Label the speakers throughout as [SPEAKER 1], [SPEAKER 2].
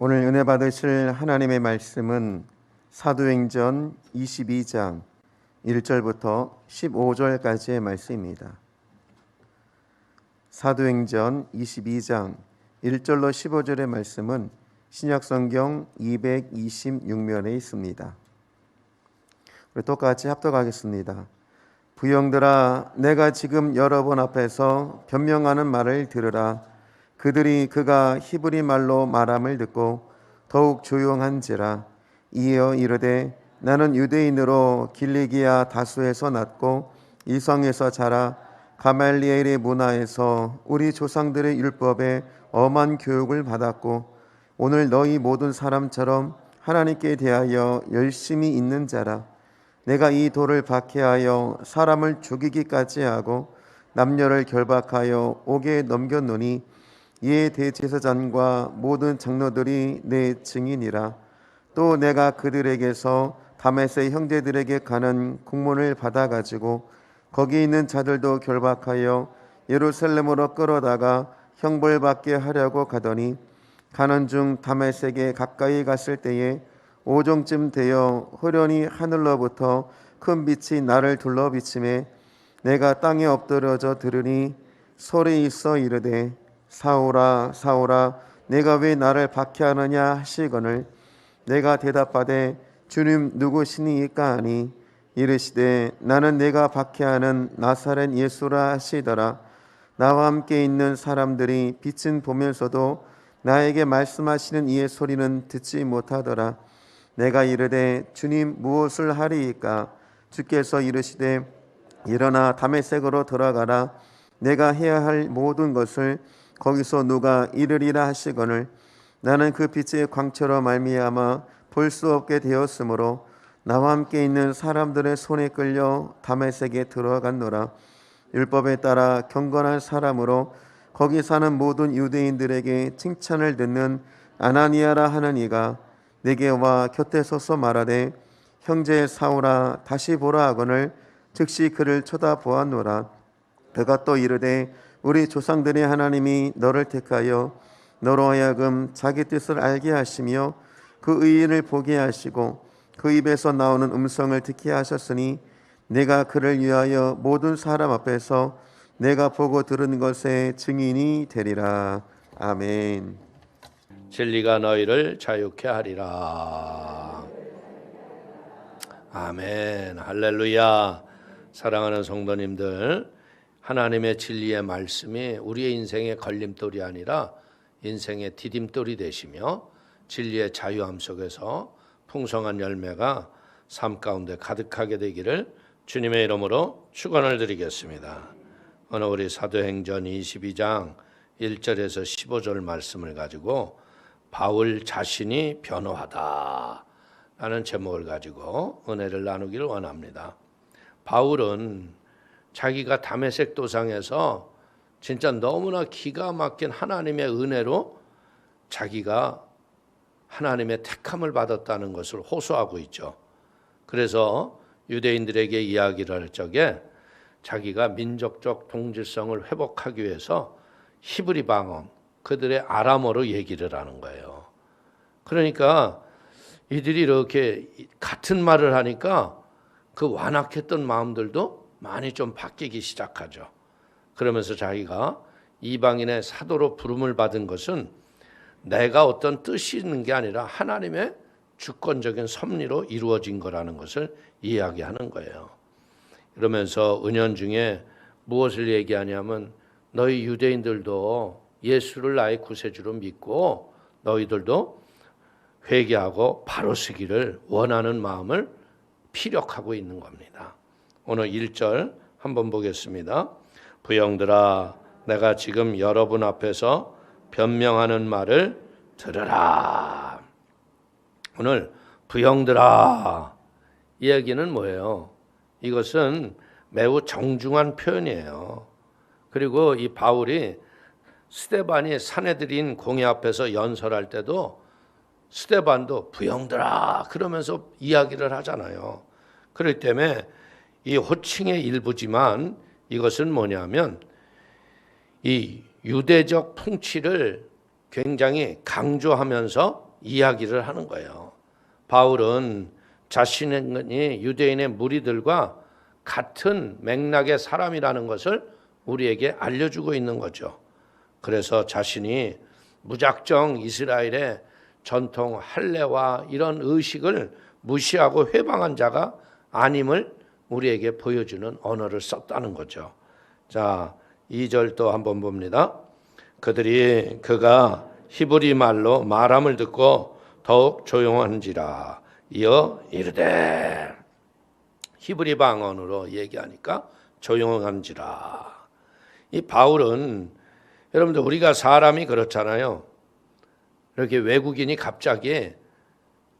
[SPEAKER 1] 오늘 은혜 받으실 하나님의 말씀은 사도행전 22장 1절부터 15절까지의 말씀입니다. 사도행전 22장 1절로 15절의 말씀은 신약성경 226면에 있습니다. 우리 똑같이 합독하겠습니다. 부형들아, 내가 지금 여러분 앞에서 변명하는 말을 들으라. 그들이 그가 히브리 말로 말함을 듣고 더욱 조용한지라. 이어 이르되 나는 유대인으로 길리기아 다수에서 났고 이성에서 자라 가말리엘의 문화에서 우리 조상들의 율법에 엄한 교육을 받았고 오늘 너희 모든 사람처럼 하나님께 대하여 열심히 있는 자라. 내가 이 돌을 박해하여 사람을 죽이기까지 하고 남녀를 결박하여 옥에 넘겼노니 이에 대제사장과 모든 장로들이 내 증인이라. 또 내가 그들에게서 다메섹 형제들에게 가는 공문을 받아가지고 거기 있는 자들도 결박하여 예루살렘으로 끌어다가 형벌받게 하려고 가더니 가는 중 다메섹에 가까이 갔을 때에 오종쯤 되어 호련히 하늘로부터 큰 빛이 나를 둘러 비치매 내가 땅에 엎드려져 들으니 소리 있어 이르되 사울아 사울아 내가 왜 나를 박해하느냐 하시거늘 내가 대답하되 주님 누구시니이까 하니 이르시되 나는 내가 박해하는 나사렛 예수라 하시더라. 나와 함께 있는 사람들이 빛은 보면서도 나에게 말씀하시는 이의 소리는 듣지 못하더라. 내가 이르되 주님 무엇을 하리이까? 주께서 이르시되 일어나 다메섹으로 돌아가라. 내가 해야 할 모든 것을 거기서 누가 이르리라 하시거늘 나는 그 빛의 광채로 말미암아 볼 수 없게 되었으므로 나와 함께 있는 사람들의 손에 끌려 다메섹에 들어갔노라. 율법에 따라 경건한 사람으로 거기 사는 모든 유대인들에게 칭찬을 듣는 아나니아라 하는 이가 내게 와 곁에 서서 말하되 형제 사울아 다시 보라 하거늘 즉시 그를 쳐다보았노라. 그가 또 이르되 우리 조상들의 하나님이 너를 택하여 너로 하여금 자기 뜻을 알게 하시며 그 의인을 보게 하시고 그 입에서 나오는 음성을 듣게 하셨으니 내가 그를 위하여 모든 사람 앞에서 내가 보고 들은 것의 증인이 되리라. 아멘.
[SPEAKER 2] 진리가 너희를 자유케 하리라. 아멘. 할렐루야. 사랑하는 성도님들, 하나님의 진리의 말씀이 우리의 인생의 걸림돌이 아니라 인생의 디딤돌이 되시며 진리의 자유함 속에서 풍성한 열매가 삶 가운데 가득하게 되기를 주님의 이름으로 축원을 드리겠습니다. 오늘 우리 사도행전 22장 1절에서 15절 말씀을 가지고 바울 자신이 변호하다 라는 제목을 가지고 은혜를 나누기를 원합니다. 바울은 자기가 다메섹 도상에서 진짜 너무나 기가 막힌 하나님의 은혜로 자기가 하나님의 택함을 받았다는 것을 호소하고 있죠. 그래서 유대인들에게 이야기를 할 적에 자기가 민족적 동질성을 회복하기 위해서 히브리 방언, 그들의 아람어로 얘기를 하는 거예요. 그러니까 이들이 이렇게 같은 말을 하니까 그 완악했던 마음들도 많이 좀 바뀌기 시작하죠. 그러면서 자기가 이방인의 사도로 부름을 받은 것은 내가 어떤 뜻이 있는 게 아니라 하나님의 주권적인 섭리로 이루어진 거라는 것을 이야기하는 거예요. 그러면서 은연중에 무엇을 얘기하냐면 너희 유대인들도 예수를 나의 구세주로 믿고 너희들도 회개하고 바로 서기를 원하는 마음을 피력하고 있는 겁니다. 오늘 1절 한번 보겠습니다. 부형들아, 내가 지금 여러분 앞에서 변명하는 말을 들으라. 오늘 부형들아 이야기는 뭐예요? 이것은 매우 정중한 표현이에요. 그리고 이 바울이 스데반이 사내들인 공회 앞에서 연설할 때도 스데반도 부형들아 그러면서 이야기를 하잖아요. 그렇기 때문에 이 호칭의 일부지만 이것은 뭐냐면 이 유대적 풍치를 굉장히 강조하면서 이야기를 하는 거예요. 바울은 자신이 유대인의 무리들과 같은 맥락의 사람이라는 것을 우리에게 알려주고 있는 거죠. 그래서 자신이 무작정 이스라엘의 전통 할례와 이런 의식을 무시하고 회방한 자가 아님을 우리에게 보여주는 언어를 썼다는 거죠. 자, 2절 또 한번 봅니다. 그가 히브리 말로 말함을 듣고 더욱 조용한지라 이어 이르되, 히브리 방언으로 얘기하니까 조용한지라. 이 바울은, 여러분들 우리가 사람이 그렇잖아요. 이렇게 외국인이 갑자기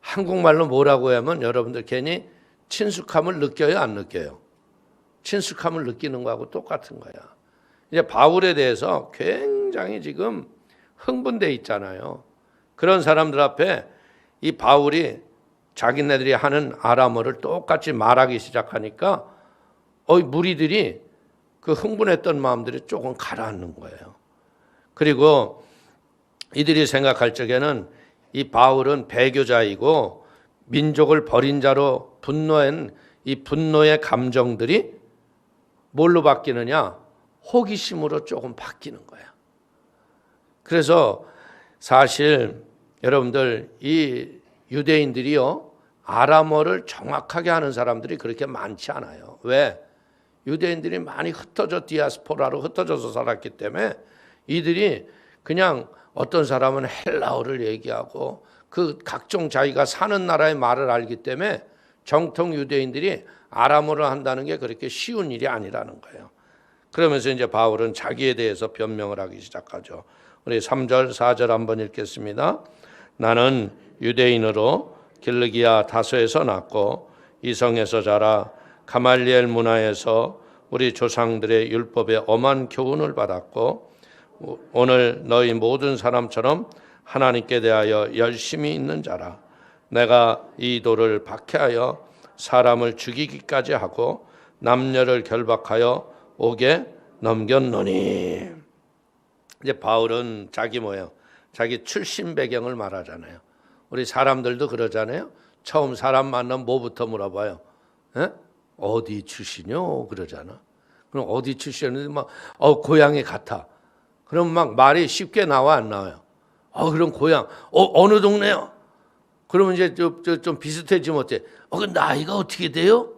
[SPEAKER 2] 한국말로 뭐라고 하면 여러분들 괜히 친숙함을 느껴요, 안 느껴요? 친숙함을 느끼는 거하고 똑같은 거야. 이제 바울에 대해서 굉장히 지금 흥분돼 있잖아요. 그런 사람들 앞에 이 바울이 자기네들이 하는 아람어를 똑같이 말하기 시작하니까 무리들이 그 흥분했던 마음들이 조금 가라앉는 거예요. 그리고 이들이 생각할 적에는 이 바울은 배교자이고 민족을 버린 자로 분노한 이 분노의 감정들이 뭘로 바뀌느냐? 호기심으로 조금 바뀌는 거야. 그래서 사실 여러분들 이 유대인들이요, 아람어를 정확하게 하는 사람들이 그렇게 많지 않아요. 왜? 유대인들이 많이 흩어져 디아스포라로 흩어져서 살았기 때문에 이들이 그냥 어떤 사람은 헬라어를 얘기하고 그 각종 자기가 사는 나라의 말을 알기 때문에 정통 유대인들이 아람어를 한다는 게 그렇게 쉬운 일이 아니라는 거예요. 그러면서 이제 바울은 자기에 대해서 변명을 하기 시작하죠. 우리 3절, 4절 한번 읽겠습니다. 나는 유대인으로 길르기아 다소에서 났고 이성에서 자라 가말리엘 문화에서 우리 조상들의 율법에 엄한 교훈을 받았고 오늘 너희 모든 사람처럼 하나님께 대하여 열심히 있는 자라. 내가 이 도를 박해하여 사람을 죽이기까지 하고 남녀를 결박하여 옥에 넘겼노니. 이제 바울은 자기 자기 출신 배경을 말하잖아요. 우리 사람들도 그러잖아요. 처음 사람 만나면 뭐부터 물어봐요? 에? 어디 출신이요? 그러잖아. 그럼 어디 출신인데 막 고향이 같아. 그럼 막 말이 쉽게 나와, 안 나와요? 그럼 고향 어느 동네요? 그러면 이제 좀 비슷해지면 어때? 그 나이가 어떻게 돼요?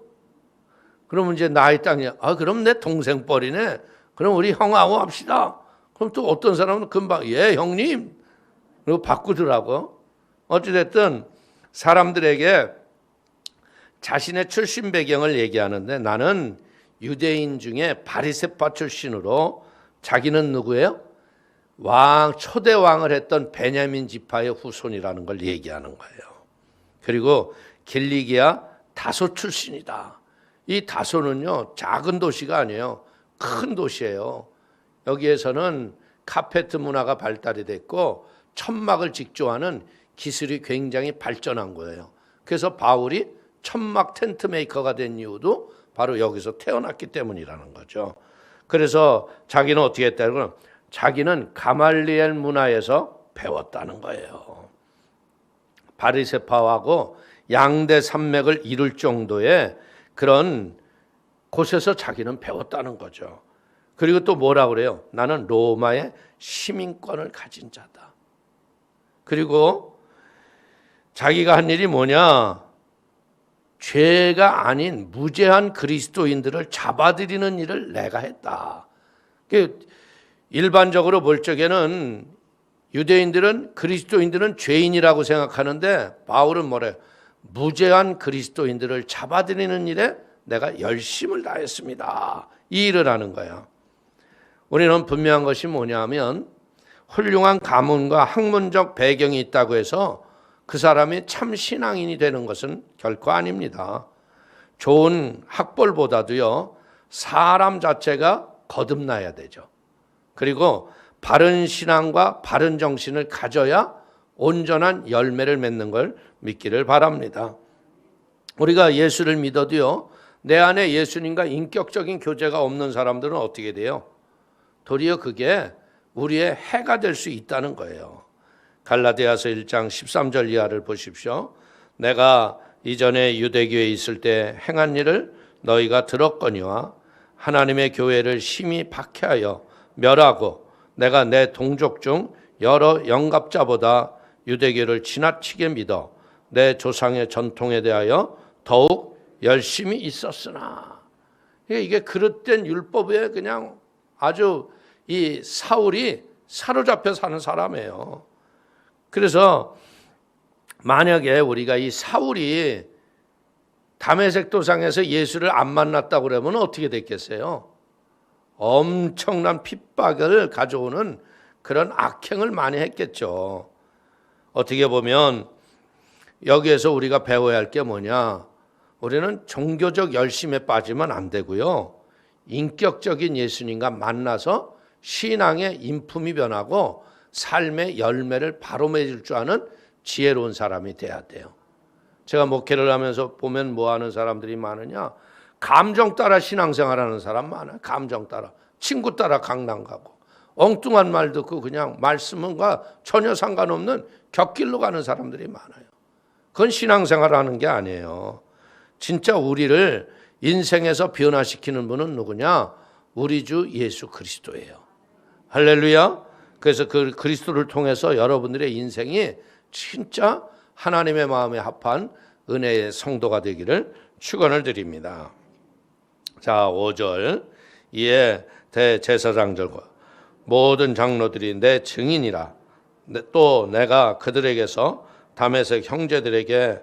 [SPEAKER 2] 그러면 이제 나이 땅이 그럼 내 동생 뻘이네. 그럼 우리 형하고 합시다. 그럼 또 어떤 사람은 금방 예 형님 그리고 바꾸더라고. 어찌됐든 사람들에게 자신의 출신 배경을 얘기하는데 나는 유대인 중에 바리새파 출신으로 자기는 누구예요? 초대 왕을 했던 베냐민 지파의 후손이라는 걸 얘기하는 거예요. 그리고 길리기아 다소 출신이다. 이 다소는요, 작은 도시가 아니에요. 큰 도시예요. 여기에서는 카페트 문화가 발달이 됐고 천막을 직조하는 기술이 굉장히 발전한 거예요. 그래서 바울이 천막 텐트 메이커가 된 이유도 바로 여기서 태어났기 때문이라는 거죠. 그래서 자기는 어떻게 했다고요? 자기는 가말리엘 문화에서 배웠다는 거예요. 바리새파하고 양대 산맥을 이룰 정도의 그런 곳에서 자기는 배웠다는 거죠. 그리고 또 뭐라 그래요? 나는 로마의 시민권을 가진 자다. 그리고 자기가 한 일이 뭐냐? 죄가 아닌 무죄한 그리스도인들을 잡아들이는 일을 내가 했다. 일반적으로 볼 적에는 유대인들은 그리스도인들은 죄인이라고 생각하는데 바울은 뭐래요? 무죄한 그리스도인들을 잡아들이는 일에 내가 열심을 다했습니다. 이 일을 하는 거야. 우리는 분명한 것이 뭐냐면 훌륭한 가문과 학문적 배경이 있다고 해서 그 사람이 참 신앙인이 되는 것은 결코 아닙니다. 좋은 학벌보다도요, 사람 자체가 거듭나야 되죠. 그리고 바른 신앙과 바른 정신을 가져야 온전한 열매를 맺는 걸 믿기를 바랍니다. 우리가 예수를 믿어도요, 내 안에 예수님과 인격적인 교제가 없는 사람들은 어떻게 돼요? 도리어 그게 우리의 해가 될 수 있다는 거예요. 갈라디아서 1장 13절 이하를 보십시오. 내가 이전에 유대교에 있을 때 행한 일을 너희가 들었거니와 하나님의 교회를 심히 박해하여 멸하고 내가 내 동족 중 여러 영갑자보다 유대교를 지나치게 믿어 내 조상의 전통에 대하여 더욱 열심히 있었으나. 이게 그릇된 율법에 그냥 아주 이 사울이 사로잡혀 사는 사람이에요. 그래서 만약에 우리가 이 사울이 다메섹 도상에서 예수를 안 만났다고 그러면 어떻게 됐겠어요? 엄청난 핍박을 가져오는 그런 악행을 많이 했겠죠. 어떻게 보면 여기에서 우리가 배워야 할 게 뭐냐? 우리는 종교적 열심에 빠지면 안 되고요. 인격적인 예수님과 만나서 신앙의 인품이 변하고 삶의 열매를 바로 맺을 줄 아는 지혜로운 사람이 돼야 돼요. 제가 목회를 하면서 보면 뭐 하는 사람들이 많으냐? 감정 따라 신앙생활하는 사람 많아요. 감정 따라. 친구 따라 강남 가고 엉뚱한 말 듣고 그냥 말씀과 전혀 상관없는 곁길로 가는 사람들이 많아요. 그건 신앙생활하는 게 아니에요. 진짜 우리를 인생에서 변화시키는 분은 누구냐? 우리 주 예수 그리스도예요. 할렐루야. 그래서 그 그리스도를 통해서 여러분들의 인생이 진짜 하나님의 마음에 합한 은혜의 성도가 되기를 축원을 드립니다. 자, 5절. 이에 대제사장들과 모든 장로들이 내 증인이라. 또 내가 그들에게서 다메섹 형제들에게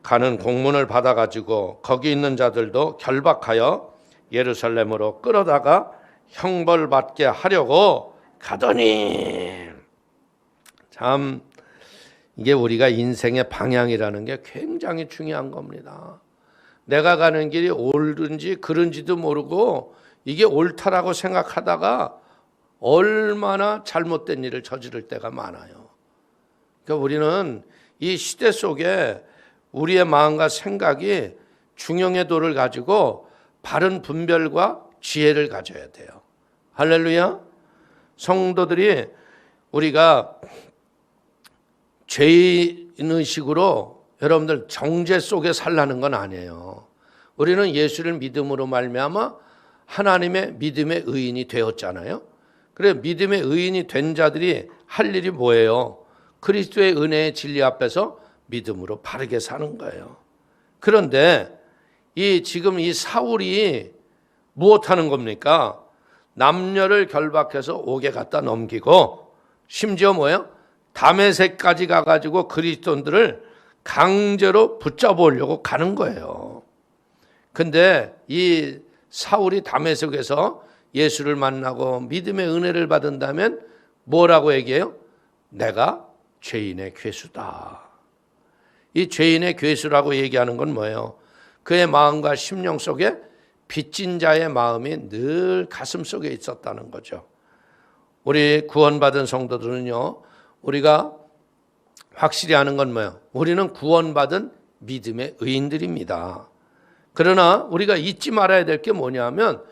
[SPEAKER 2] 가는 공문을 받아가지고 거기 있는 자들도 결박하여 예루살렘으로 끌어다가 형벌받게 하려고 가더니. 참 이게 우리가 인생의 방향이라는 게 굉장히 중요한 겁니다. 내가 가는 길이 옳은지 그른지도 모르고 이게 옳다라고 생각하다가 얼마나 잘못된 일을 저지를 때가 많아요. 그러니까 우리는 이 시대 속에 우리의 마음과 생각이 중용의 도를 가지고 바른 분별과 지혜를 가져야 돼요. 할렐루야. 성도들이 우리가 죄인의식으로 여러분들 정죄 속에 살라는 건 아니에요. 우리는 예수를 믿음으로 말미암아 하나님의 믿음의 의인이 되었잖아요. 그래 믿음의 의인이 된 자들이 할 일이 뭐예요? 그리스도의 은혜의 진리 앞에서 믿음으로 바르게 사는 거예요. 그런데 지금 이 사울이 무엇하는 겁니까? 남녀를 결박해서 옥에 갖다 넘기고 심지어 뭐예요? 다메섹까지 가가지고 그리스도인들을 강제로 붙잡으려고 가는 거예요. 근데 이 사울이 다메섹에서 예수를 만나고 믿음의 은혜를 받은다면 뭐라고 얘기해요? 내가 죄인의 괴수다. 이 죄인의 괴수라고 얘기하는 건 뭐예요? 그의 마음과 심령 속에 빚진 자의 마음이 늘 가슴 속에 있었다는 거죠. 우리 구원받은 성도들은요, 우리가 확실히 아는 건 뭐예요? 우리는 구원받은 믿음의 의인들입니다. 그러나 우리가 잊지 말아야 될 게 뭐냐면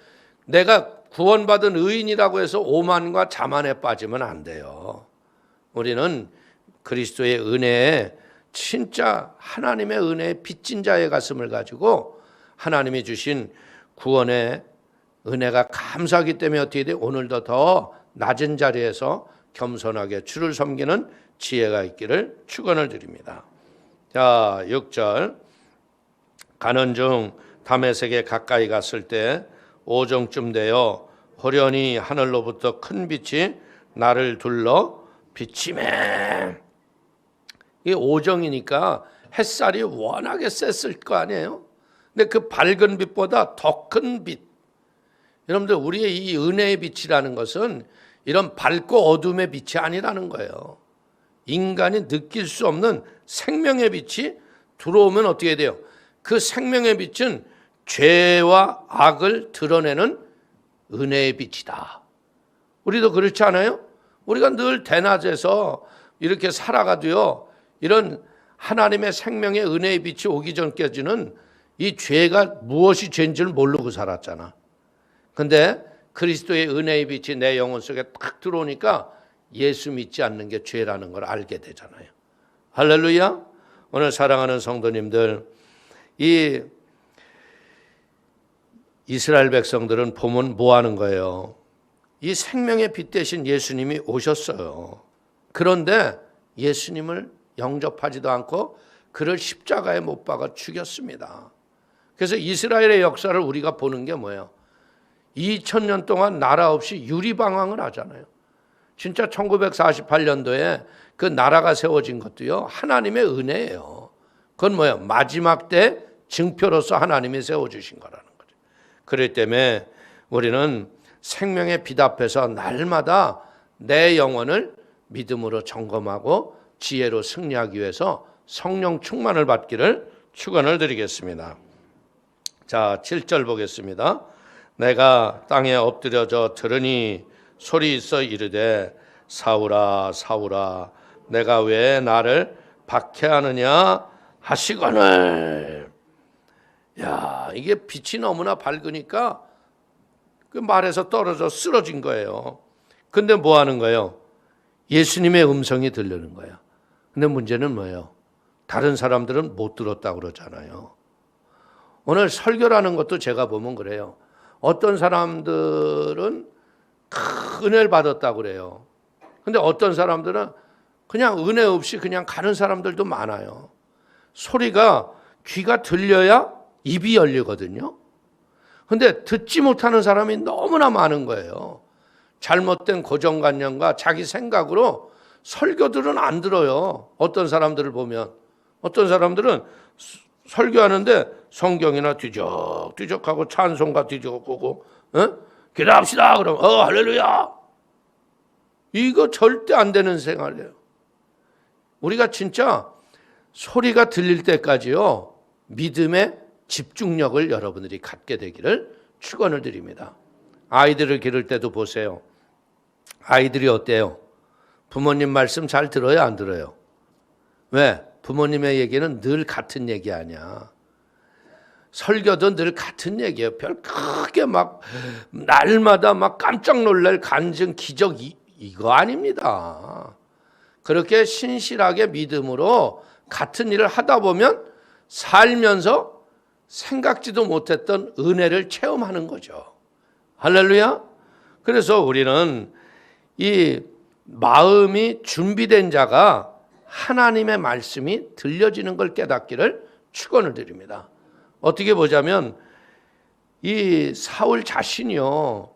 [SPEAKER 2] 내가 구원받은 의인이라고 해서 오만과 자만에 빠지면 안 돼요. 우리는 그리스도의 은혜에 진짜 하나님의 은혜에 빚진 자의 가슴을 가지고 하나님이 주신 구원의 은혜가 감사하기 때문에 어떻게 돼? 오늘도 더 낮은 자리에서 겸손하게 주를 섬기는 지혜가 있기를 축원을 드립니다. 자, 6절. 가는 중 다메섹에 가까이 갔을 때 오정쯤 되어 호련히 하늘로부터 큰 빛이 나를 둘러 비치매. 이 오정이니까 햇살이 워낙에 셌을 거 아니에요. 근데 그 밝은 빛보다 더 큰 빛. 여러분들 우리의 이 은혜의 빛이라는 것은 이런 밝고 어둠의 빛이 아니라는 거예요. 인간이 느낄 수 없는 생명의 빛이 들어오면 어떻게 돼요? 그 생명의 빛은 죄와 악을 드러내는 은혜의 빛이다. 우리도 그렇지 않아요? 우리가 늘 대낮에서 이렇게 살아가도요, 이런 하나님의 생명의 은혜의 빛이 오기 전까지는 이 죄가 무엇이 죄인지를 모르고 살았잖아. 근데 그리스도의 은혜의 빛이 내 영혼 속에 딱 들어오니까 예수 믿지 않는 게 죄라는 걸 알게 되잖아요. 할렐루야. 오늘 사랑하는 성도님들, 이 이스라엘 백성들은 보면 뭐 하는 거예요? 이 생명의 빛 대신 예수님이 오셨어요. 그런데 예수님을 영접하지도 않고 그를 십자가에 못 박아 죽였습니다. 그래서 이스라엘의 역사를 우리가 보는 게 뭐예요? 2000년 동안 나라 없이 유리방황을 하잖아요. 진짜 1948년도에 그 나라가 세워진 것도요, 하나님의 은혜예요. 그건 뭐예요? 마지막 때 증표로서 하나님이 세워주신 거라는 거죠. 그렇기 때문에 우리는 생명의 빛 앞에서 날마다 내 영혼을 믿음으로 점검하고 지혜로 승리하기 위해서 성령 충만을 받기를 축원을 드리겠습니다. 자, 7절 보겠습니다. 내가 땅에 엎드려져 들으니 소리 있어 이르되 사울아 사울아 내가 왜 나를 박해하느냐 하시거늘. 야, 이게 빛이 너무나 밝으니까 그 말에서 떨어져 쓰러진 거예요. 근데 뭐 하는 거예요? 예수님의 음성이 들리는 거예요. 근데 문제는 뭐예요? 다른 사람들은 못 들었다고 그러잖아요. 오늘 설교라는 것도 제가 보면 그래요. 어떤 사람들은 큰 은혜를 받았다고 그래요. 근데 어떤 사람들은 그냥 은혜 없이 그냥 가는 사람들도 많아요. 소리가 귀가 들려야 입이 열리거든요. 근데 듣지 못하는 사람이 너무나 많은 거예요. 잘못된 고정관념과 자기 생각으로 설교들은 안 들어요. 어떤 사람들을 보면. 어떤 사람들은 설교하는데 성경이나 뒤적뒤적하고 찬송가 뒤적하고 기도합시다 그러면 할렐루야. 이거 절대 안 되는 생활이에요. 우리가 진짜 소리가 들릴 때까지요, 믿음의 집중력을 여러분들이 갖게 되기를 축원을 드립니다. 아이들을 기를 때도 보세요. 아이들이 어때요? 부모님 말씀 잘 들어요, 안 들어요? 왜? 부모님의 얘기는 늘 같은 얘기 아니야. 설교도 늘 같은 얘기예요. 별 크게 막 날마다 막 깜짝 놀랄 간증, 기적 이거 아닙니다. 그렇게 신실하게 믿음으로 같은 일을 하다 보면 살면서 생각지도 못했던 은혜를 체험하는 거죠. 할렐루야. 그래서 우리는 이 마음이 준비된 자가 하나님의 말씀이 들려지는 걸 깨닫기를 축원을 드립니다. 어떻게 보자면 이 사울 자신이요,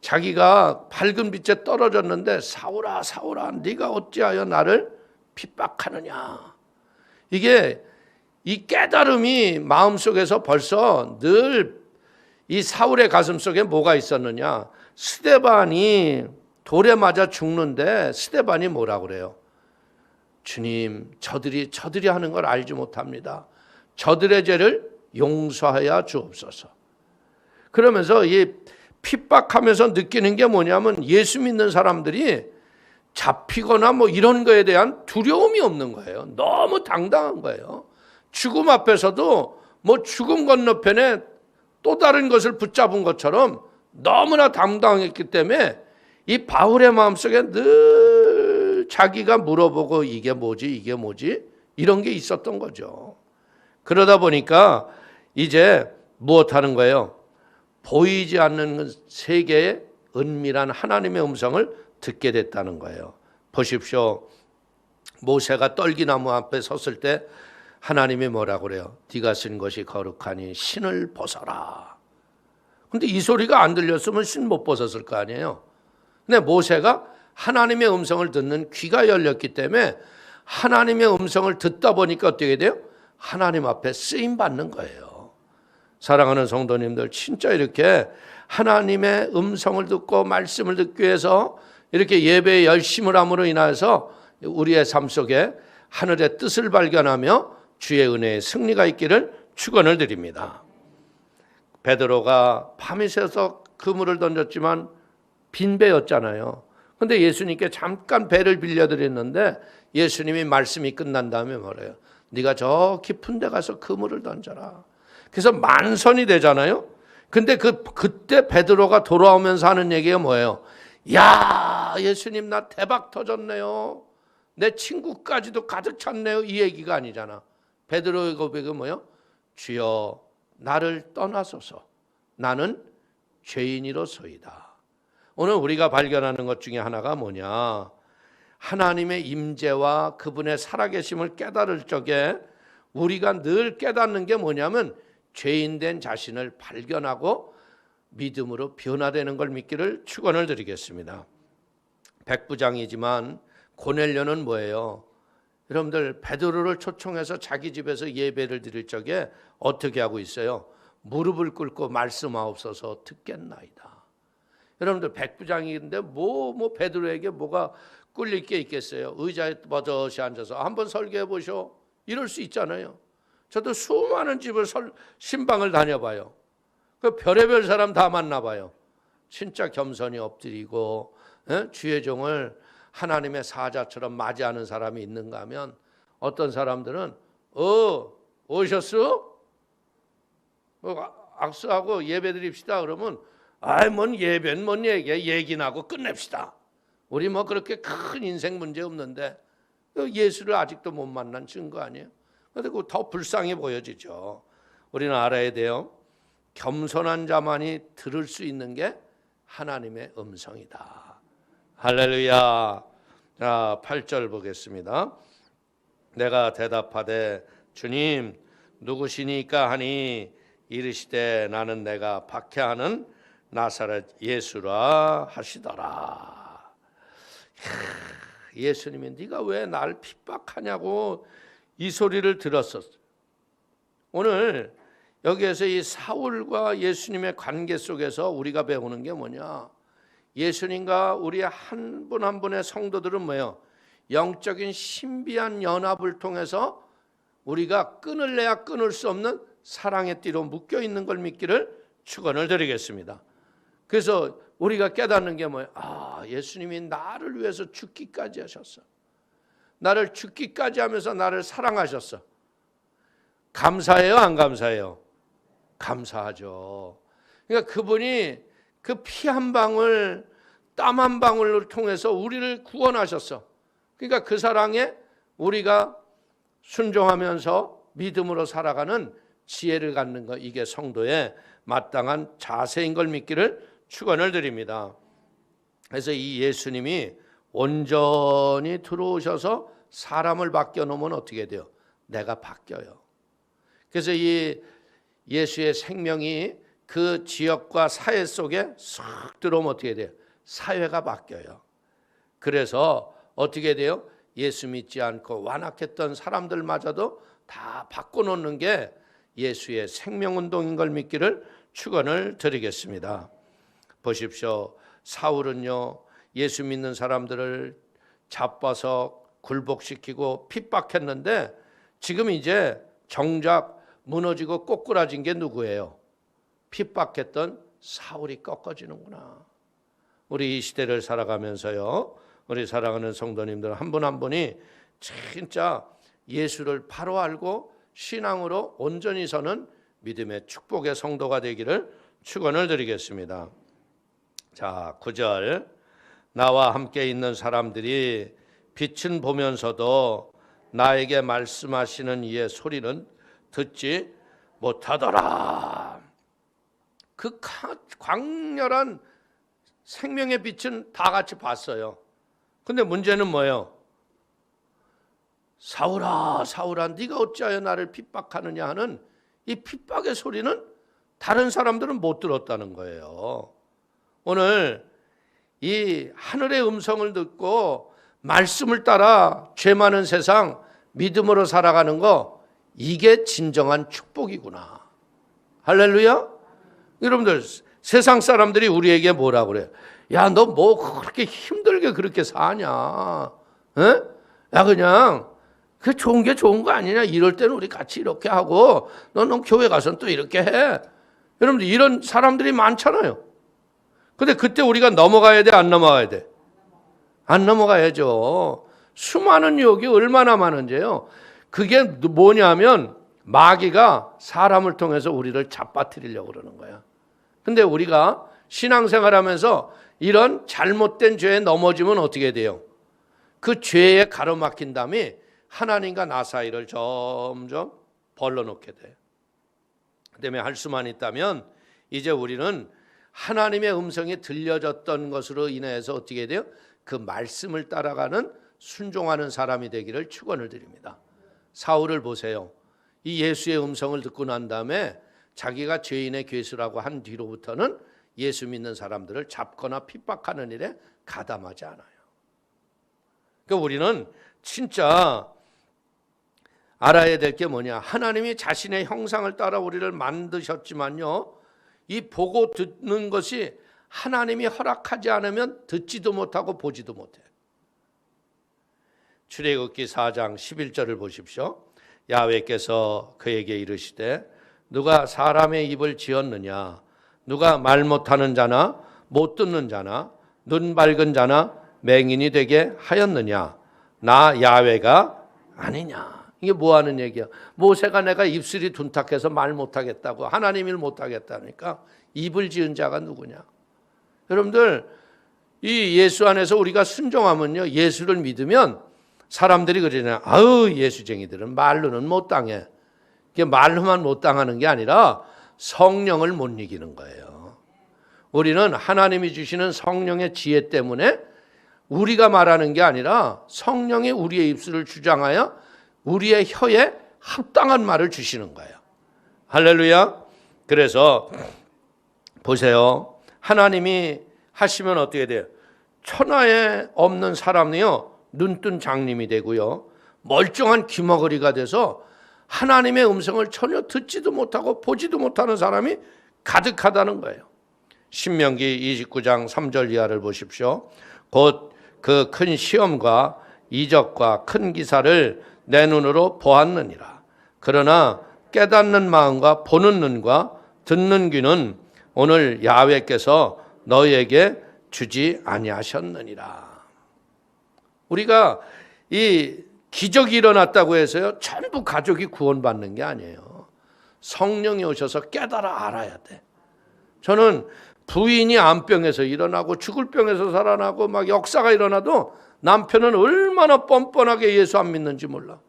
[SPEAKER 2] 자기가 밝은 빛에 떨어졌는데 사울아 사울아 네가 어찌하여 나를 핍박하느냐. 이게 이 깨달음이 마음속에서 벌써 늘 이 사울의 가슴 속에 뭐가 있었느냐. 스데반이 돌에 맞아 죽는데 스데반이 뭐라 그래요? 주님, 저들이 하는 걸 알지 못합니다. 저들의 죄를 용서하여 주옵소서. 그러면서 이 핍박하면서 느끼는 게 뭐냐면 예수 믿는 사람들이 잡히거나 뭐 이런 거에 대한 두려움이 없는 거예요. 너무 당당한 거예요. 죽음 앞에서도 뭐 죽음 건너편에 또 다른 것을 붙잡은 것처럼 너무나 당당했기 때문에 이 바울의 마음속에 늘 자기가 물어보고 이게 뭐지 이런 게 있었던 거죠. 그러다 보니까 이제 무엇하는 거예요? 보이지 않는 세계의 은밀한 하나님의 음성을 듣게 됐다는 거예요. 보십시오. 모세가 떨기나무 앞에 섰을 때 하나님이 뭐라고 그래요? 네가 쓴 것이 거룩하니 신을 벗어라. 근데 이 소리가 안 들렸으면 신 못 벗었을 거 아니에요. 근데 모세가 하나님의 음성을 듣는 귀가 열렸기 때문에 하나님의 음성을 듣다 보니까 어떻게 돼요? 하나님 앞에 쓰임 받는 거예요. 사랑하는 성도님들, 진짜 이렇게 하나님의 음성을 듣고 말씀을 듣기 위해서 이렇게 예배에 열심을 함으로 인해서 우리의 삶 속에 하늘의 뜻을 발견하며 주의 은혜의 승리가 있기를 축원을 드립니다. 베드로가 밤이 새서 그물을 던졌지만 빈 배였잖아요. 근데 예수님께 잠깐 배를 빌려드렸는데 예수님이 말씀이 끝난 다음에 뭐래요? 네가 저 깊은 데 가서 그물을 던져라. 그래서 만선이 되잖아요. 근데 그때 베드로가 돌아오면서 하는 얘기가 뭐예요? 야, 예수님 나 대박 터졌네요. 내 친구까지도 가득 찼네요. 이 얘기가 아니잖아. 베드로의 고백은 뭐요? 주여 나를 떠나소서. 나는 죄인이로소이다. 오늘 우리가 발견하는 것 중에 하나가 뭐냐? 하나님의 임재와 그분의 살아계심을 깨달을 적에 우리가 늘 깨닫는 게 뭐냐면 죄인된 자신을 발견하고 믿음으로 변화되는 걸 믿기를 축원을 드리겠습니다. 백부장이지만 고넬료는 뭐예요? 여러분들 베드로를 초청해서 자기 집에서 예배를 드릴 적에 어떻게 하고 있어요? 무릎을 꿇고 말씀하옵소서 듣겠나이다. 여러분들 백부장인데 뭐 베드로에게 뭐가 꿀릴 게 있겠어요? 의자에 버젓이 앉아서 한번 설교해 보쇼. 이럴 수 있잖아요. 저도 수많은 집을 신방을 다녀봐요. 그 별의별 사람 다 만나봐요. 진짜 겸손히 엎드리고 주의 종을 하나님의 사자처럼 맞이하는 사람이 있는가 하면 어떤 사람들은 오셨어? 악수하고 예배 드립시다 그러면 뭔 예배는 뭔 얘기야. 얘기나 하고 끝냅시다. 우리 뭐 그렇게 큰 인생 문제 없는데 예수를 아직도 못 만난 증거 아니에요? 그리고 더 불쌍해 보여지죠. 우리는 알아야 돼요. 겸손한 자만이 들을 수 있는 게 하나님의 음성이다. 할렐루야. 자, 8절 보겠습니다. 내가 대답하되 주님 누구시니까 하니 이르시되 나는 내가 박해하는 나사렛 예수라 하시더라. 예수님이 네가 왜 날 핍박하냐고 이 소리를 들었었어. 오늘 여기에서 이 사울과 예수님의 관계 속에서 우리가 배우는 게 뭐냐? 예수님과 우리 한 분 한 분의 성도들은 뭐예요? 영적인 신비한 연합을 통해서 우리가 끊을래야 끊을 수 없는 사랑의 띠로 묶여 있는 걸 믿기를 축원을 드리겠습니다. 그래서 우리가 깨닫는 게 뭐예요? 예수님이 나를 위해서 죽기까지 하셨어. 나를 죽기까지 하면서 나를 사랑하셨어. 감사해요, 안 감사해요? 감사하죠. 그러니까 그분이 그 피 한 방울, 땀 한 방울을 통해서 우리를 구원하셨어. 그러니까 그 사랑에 우리가 순종하면서 믿음으로 살아가는 지혜를 갖는 것, 이게 성도의 마땅한 자세인 걸 믿기를 축원을 드립니다. 그래서 이 예수님이 온전히 들어오셔서 사람을 바뀌어 놓으면 어떻게 돼요? 내가 바뀌어요. 그래서 이 예수의 생명이 그 지역과 사회 속에 싹 들어오면 어떻게 돼요? 사회가 바뀌어요. 그래서 어떻게 돼요? 예수 믿지 않고 완악했던 사람들마저도 다 바꿔놓는 게 예수의 생명운동인 걸 믿기를 축원을 드리겠습니다. 보십시오. 사울은요, 예수 믿는 사람들을 잡아서 굴복시키고 핍박했는데 지금 이제 정작 무너지고 꼬꾸라진 게 누구예요? 핍박했던 사울이 꺾어지는구나. 우리 이 시대를 살아가면서요, 우리 사랑하는 성도님들 한 분 한 분이 진짜 예수를 바로 알고 신앙으로 온전히 서는 믿음의 축복의 성도가 되기를 축원을 드리겠습니다. 자, 9절. 나와 함께 있는 사람들이 빛은 보면서도 나에게 말씀하시는 이의 소리는 듣지 못하더라. 그 광렬한 생명의 빛은 다 같이 봤어요. 근데 문제는 뭐예요? 사울아, 사울아, 네가 어찌하여 나를 핍박하느냐 하는 이 핍박의 소리는 다른 사람들은 못 들었다는 거예요. 오늘 이 하늘의 음성을 듣고 말씀을 따라 죄 많은 세상 믿음으로 살아가는 거, 이게 진정한 축복이구나. 할렐루야. 여러분들, 세상 사람들이 우리에게 뭐라 그래요? 야, 너 뭐 그렇게 힘들게 그렇게 사냐? 에? 야, 그냥 그 좋은 게 좋은 거 아니냐? 이럴 때는 우리 같이 이렇게 하고 너는 교회 가서는 또 이렇게 해. 여러분들, 이런 사람들이 많잖아요. 근데 그때 우리가 넘어가야 돼, 안 넘어가야 돼? 안 넘어가야죠. 수많은 유혹이 얼마나 많은지요. 그게 뭐냐면 마귀가 사람을 통해서 우리를 잡아뜨리려고 그러는 거야. 근데 우리가 신앙생활하면서 이런 잘못된 죄에 넘어지면 어떻게 돼요? 그 죄에 가로막힌 다음에 하나님과 나 사이를 점점 벌러놓게 돼요. 그 때문에 할 수만 있다면 이제 우리는 하나님의 음성이 들려졌던 것으로 인해서 어떻게 돼요? 그 말씀을 따라가는 순종하는 사람이 되기를 축원을 드립니다. 사울을 보세요. 이 예수의 음성을 듣고 난 다음에 자기가 죄인의 괴수라고 한 뒤로부터는 예수 믿는 사람들을 잡거나 핍박하는 일에 가담하지 않아요. 그러니까 우리는 진짜 알아야 될 게 뭐냐? 하나님이 자신의 형상을 따라 우리를 만드셨지만요, 이 보고 듣는 것이 하나님이 허락하지 않으면 듣지도 못하고 보지도 못해. 출애굽기 4장 11절을 보십시오. 야훼께서 그에게 이르시되 누가 사람의 입을 지었느냐? 누가 말 못하는 자나 못 듣는 자나 눈 밝은 자나 맹인이 되게 하였느냐? 나 야훼가 아니냐? 이게 뭐 하는 얘기야? 모세가 내가 입술이 둔탁해서 말 못하겠다고, 하나님 일 못하겠다니까 입을 지은 자가 누구냐? 여러분들, 이 예수 안에서 우리가 순종하면요, 예수를 믿으면 사람들이 그러잖아요. 아유, 예수쟁이들은 말로는 못 당해. 이게 말로만 못 당하는 게 아니라 성령을 못 이기는 거예요. 우리는 하나님이 주시는 성령의 지혜 때문에 우리가 말하는 게 아니라 성령이 우리의 입술을 주장하여 우리의 혀에 합당한 말을 주시는 거예요. 할렐루야. 그래서 보세요. 하나님이 하시면 어떻게 돼요? 천하에 없는 사람이요, 눈뜬 장님이 되고요, 멀쩡한 귀머거리가 돼서 하나님의 음성을 전혀 듣지도 못하고 보지도 못하는 사람이 가득하다는 거예요. 신명기 29장 3절 이하를 보십시오. 곧 그 큰 시험과 이적과 큰 기사를 내 눈으로 보았느니라. 그러나 깨닫는 마음과 보는 눈과 듣는 귀는 오늘 야훼께서 너희에게 주지 아니하셨느니라. 우리가 이 기적이 일어났다고 해서요, 전부 가족이 구원받는 게 아니에요. 성령이 오셔서 깨달아 알아야 돼. 저는 부인이 암병에서 일어나고 죽을 병에서 살아나고 막 역사가 일어나도 남편은 얼마나 뻔뻔하게 예수 안 믿는지 몰라.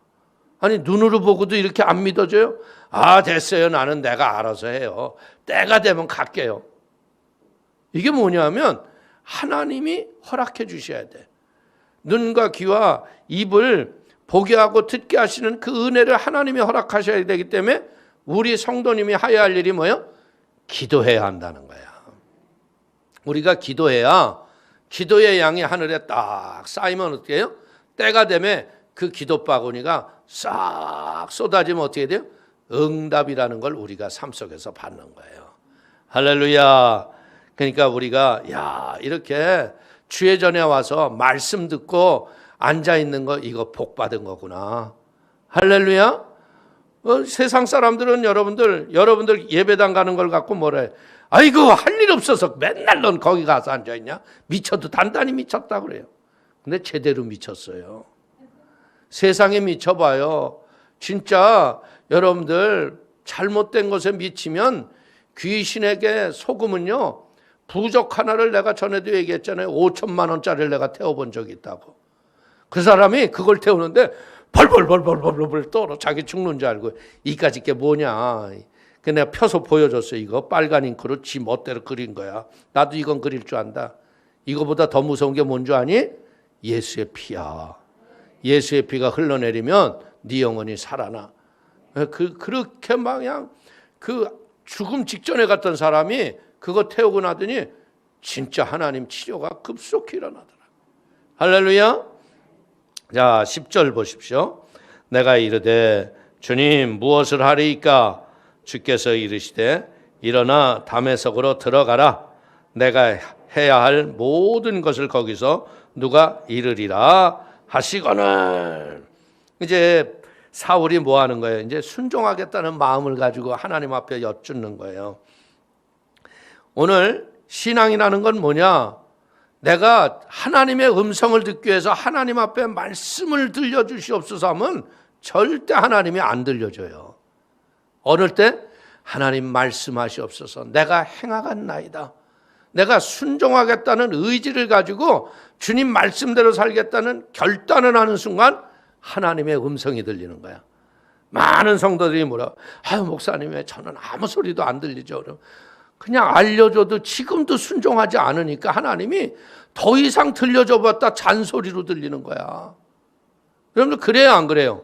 [SPEAKER 2] 아니, 눈으로 보고도 이렇게 안 믿어져요? 아, 됐어요. 나는 내가 알아서 해요. 때가 되면 갈게요. 이게 뭐냐면 하나님이 허락해 주셔야 돼. 눈과 귀와 입을 보게 하고 듣게 하시는 그 은혜를 하나님이 허락하셔야 되기 때문에 우리 성도님이 해야 할 일이 뭐예요? 기도해야 한다는 거야. 우리가 기도해야 기도의 양이 하늘에 딱 쌓이면 어떻게 해요? 때가 되면 그 기도 바구니가 싹 쏟아지면 어떻게 돼요? 응답이라는 걸 우리가 삶 속에서 받는 거예요. 할렐루야. 그러니까 우리가 이렇게 주의 전에 와서 말씀 듣고 앉아 있는 거, 이거 복 받은 거구나. 할렐루야. 세상 사람들은 여러분들 예배당 가는 걸 갖고 뭐라 해? 아이고, 할 일 없어서 맨날 넌 거기 가서 앉아 있냐? 미쳐도 단단히 미쳤다 그래요. 근데 제대로 미쳤어요. 세상에 미쳐봐요. 진짜 여러분들 잘못된 것에 미치면 귀신에게 속으면요, 부적 하나를 내가 전에도 얘기했잖아요. 5천만 원짜리를 내가 태워본 적이 있다고. 그 사람이 그걸 태우는데 벌벌 떨어. 자기 죽는 줄 알고. 이까짓 게 뭐냐. 그 내가 펴서 보여줬어요. 이거 빨간 잉크로 지 멋대로 그린 거야. 나도 이건 그릴 줄 안다. 이거보다 더 무서운 게 뭔 줄 아니? 예수의 피야. 예수의 피가 흘러내리면 네 영혼이 살아나. 그렇게 막 그냥 그 죽음 직전에 갔던 사람이 그거 태우고 나더니 진짜 하나님 치료가 급속히 일어나더라. 할렐루야. 자, 10절 보십시오. 내가 이르되 주님 무엇을 하리이까? 주께서 이르시되 일어나 다메섹으로 들어가라. 내가 해야 할 모든 것을 거기서 누가 이르리라 하시거늘. 이제 사울이 뭐 하는 거예요? 이제 순종하겠다는 마음을 가지고 하나님 앞에 여쭙는 거예요. 오늘 신앙이라는 건 뭐냐? 내가 하나님의 음성을 듣기 위해서 하나님 앞에 말씀을 들려주시옵소서 하면 절대 하나님이 안 들려줘요. 어느 때? 하나님 말씀하시옵소서. 내가 행하겠나이다. 내가 순종하겠다는 의지를 가지고 주님 말씀대로 살겠다는 결단을 하는 순간 하나님의 음성이 들리는 거야. 많은 성도들이 뭐라, 아유 목사님 왜 저는 아무 소리도 안 들리죠? 그냥 알려줘도 지금도 순종하지 않으니까 하나님이 더 이상 들려줘봤다 잔소리로 들리는 거야. 여러분들 그래요 안 그래요?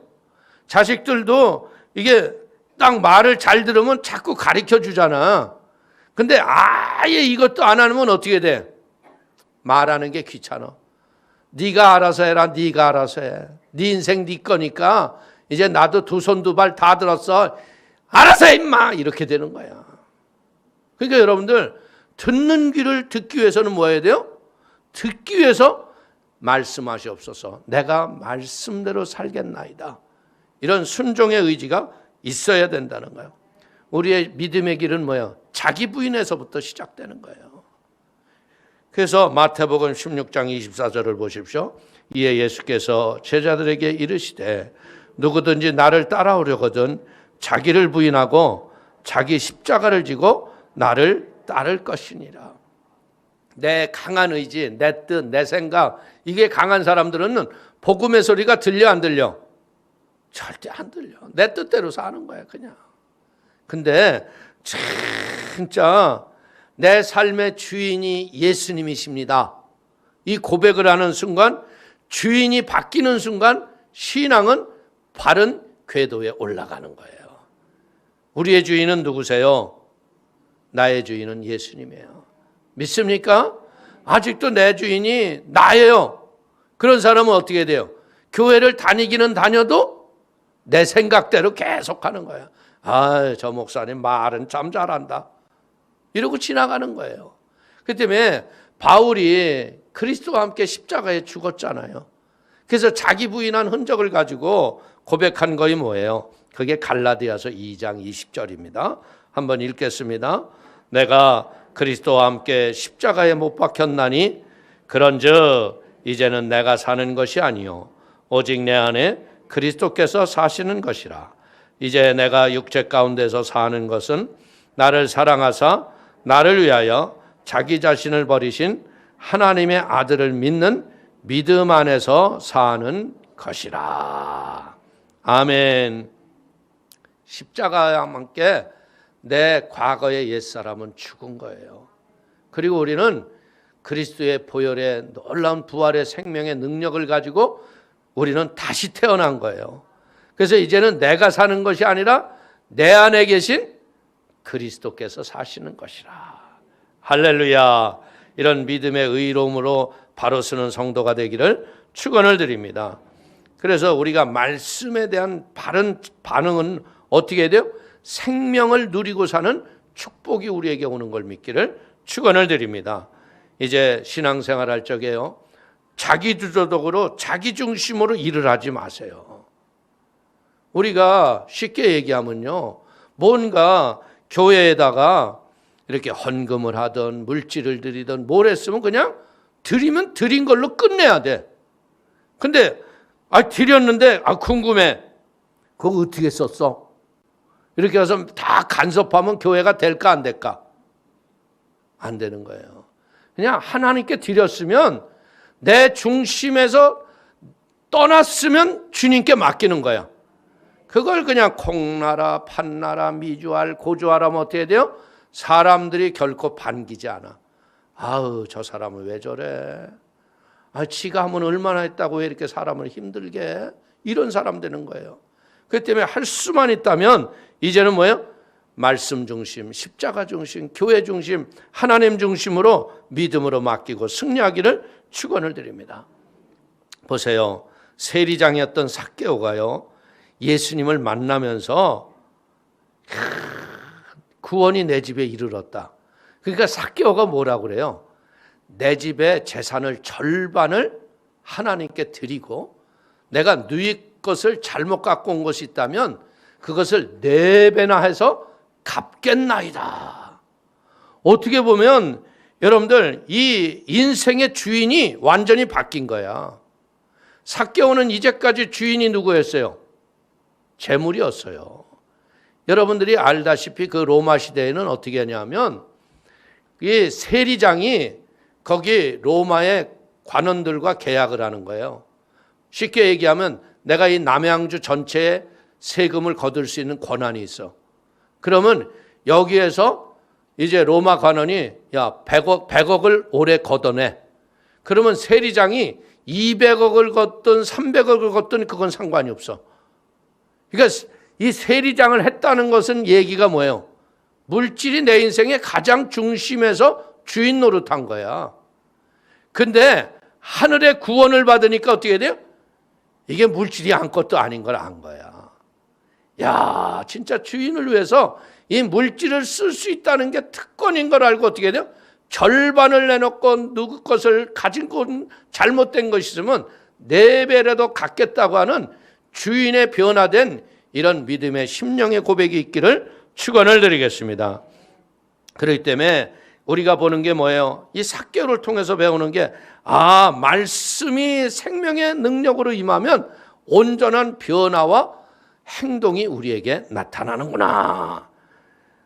[SPEAKER 2] 자식들도 이게 딱 말을 잘 들으면 자꾸 가르쳐 주잖아. 근데 아예 이것도 안 하면 어떻게 돼? 말하는 게 귀찮아. 네가 알아서 해라. 네가 알아서 해. 네 인생 네 거니까 이제 나도 두 손 두 발 다 들었어. 알아서 해 임마. 이렇게 되는 거야. 그러니까 여러분들 듣는 귀를 듣기 위해서는 뭐 해야 돼요? 듣기 위해서 말씀하시옵소서. 내가 말씀대로 살겠나이다. 이런 순종의 의지가 있어야 된다는 거예요. 우리의 믿음의 길은 뭐예요? 자기 부인에서부터 시작되는 거예요. 그래서 마태복음 16장 24절을 보십시오. 이에 예수께서 제자들에게 이르시되 누구든지 나를 따라오려거든 자기를 부인하고 자기 십자가를 지고 나를 따를 것이니라. 내 강한 의지, 내 뜻, 내 생각, 이게 강한 사람들은 복음의 소리가 들려 안 들려? 절대 안 들려. 내 뜻대로 사는 거야 그냥. 근데 진짜 내 삶의 주인이 예수님이십니다. 이 고백을 하는 순간, 주인이 바뀌는 순간 신앙은 바른 궤도에 올라가는 거예요. 우리의 주인은 누구세요? 나의 주인은 예수님이에요. 믿습니까? 아직도 내 주인이 나예요. 그런 사람은 어떻게 돼요? 교회를 다니기는 다녀도 내 생각대로 계속하는 거야. 아, 저 목사님 말은 참 잘한다. 이러고 지나가는 거예요. 그 때문에 바울이 그리스도와 함께 십자가에 죽었잖아요. 그래서 자기 부인한 흔적을 가지고 고백한 것이 뭐예요? 그게 갈라디아서 2장 20절입니다. 한번 읽겠습니다. 내가 그리스도와 함께 십자가에 못 박혔나니 그런즉 이제는 내가 사는 것이 아니요 오직 내 안에 그리스도께서 사시는 것이라. 이제 내가 육체 가운데서 사는 것은 나를 사랑하사 나를 위하여 자기 자신을 버리신 하나님의 아들을 믿는 믿음 안에서 사는 것이라. 아멘. 십자가와 함께 내 과거의 옛사람은 죽은 거예요. 그리고 우리는 그리스도의 보혈의 놀라운 부활의 생명의 능력을 가지고 우리는 다시 태어난 거예요. 그래서 이제는 내가 사는 것이 아니라 내 안에 계신 그리스도께서 사시는 것이라. 할렐루야. 이런 믿음의 의로움으로 바로 서는 성도가 되기를 축원을 드립니다. 그래서 우리가 말씀에 대한 바른 반응은 어떻게 해야 돼요? 생명을 누리고 사는 축복이 우리에게 오는 걸 믿기를 축원을 드립니다. 이제 신앙생활 할 적에요. 자기주도적으로 자기 중심으로 일을 하지 마세요. 우리가 쉽게 얘기하면요. 뭔가 교회에다가 이렇게 헌금을 하든 물질을 드리든 뭘 했으면 그냥 드리면 드린 걸로 끝내야 돼. 근데 드렸는데 궁금해. 그거 어떻게 썼어? 이렇게 해서 다 간섭하면 교회가 될까 안 될까? 안 되는 거예요. 그냥 하나님께 드렸으면 내 중심에서 떠났으면 주님께 맡기는 거야. 그걸 그냥 콩나라, 판나라, 미주알, 고주하라면 어떻게 돼요? 사람들이 결코 반기지 않아. 아우, 저 사람은 왜 저래? 지가 하면 얼마나 했다고 왜 이렇게 사람을 힘들게 해? 이런 사람 되는 거예요. 그렇기 때문에 할 수만 있다면 이제는 뭐예요? 말씀 중심, 십자가 중심, 교회 중심, 하나님 중심으로 믿음으로 맡기고 승리하기를 축원을 드립니다. 보세요. 세리장이었던 삭개오가요. 예수님을 만나면서 구원이 내 집에 이르렀다. 그러니까 삭개오가 뭐라고 그래요? 내 집의 재산을 절반을 하나님께 드리고 내가 누이 것을 잘못 갖고 온 것이 있다면 그것을 4배나 해서 갚겠나이다. 어떻게 보면 여러분들 이 인생의 주인이 완전히 바뀐 거야. 삭개오는 이제까지 주인이 누구였어요? 재물이었어요. 여러분들이 알다시피 그 로마 시대에는 어떻게 하냐면 이 세리장이 거기 로마의 관원들과 계약을 하는 거예요. 쉽게 얘기하면 내가 이 남양주 전체에 세금을 거둘 수 있는 권한이 있어. 그러면 여기에서 이제 로마 관원이 야 100억을 올해 걷어내. 그러면 세리장이 200억을 걷든 300억을 걷든 그건 상관이 없어. 그러니까 이 세리장을 했다는 것은 얘기가 뭐예요? 물질이 내 인생의 가장 중심에서 주인 노릇한 거야. 근데 하늘의 구원을 받으니까 어떻게 돼요? 이게 물질이 아무것도 아닌 걸 안 거야. 야, 진짜 주인을 위해서 이 물질을 쓸 수 있다는 게 특권인 걸 알고 어떻게 돼요? 절반을 내놓고 누구 것을 가진 건 잘못된 것이 있으면 4배라도 갖겠다고 하는 주인의 변화된 이런 믿음의 심령의 고백이 있기를 축원을 드리겠습니다. 그렇기 때문에 우리가 보는 게 뭐예요? 이 삭개오를 통해서 배우는 게 말씀이 생명의 능력으로 임하면 온전한 변화와 행동이 우리에게 나타나는구나.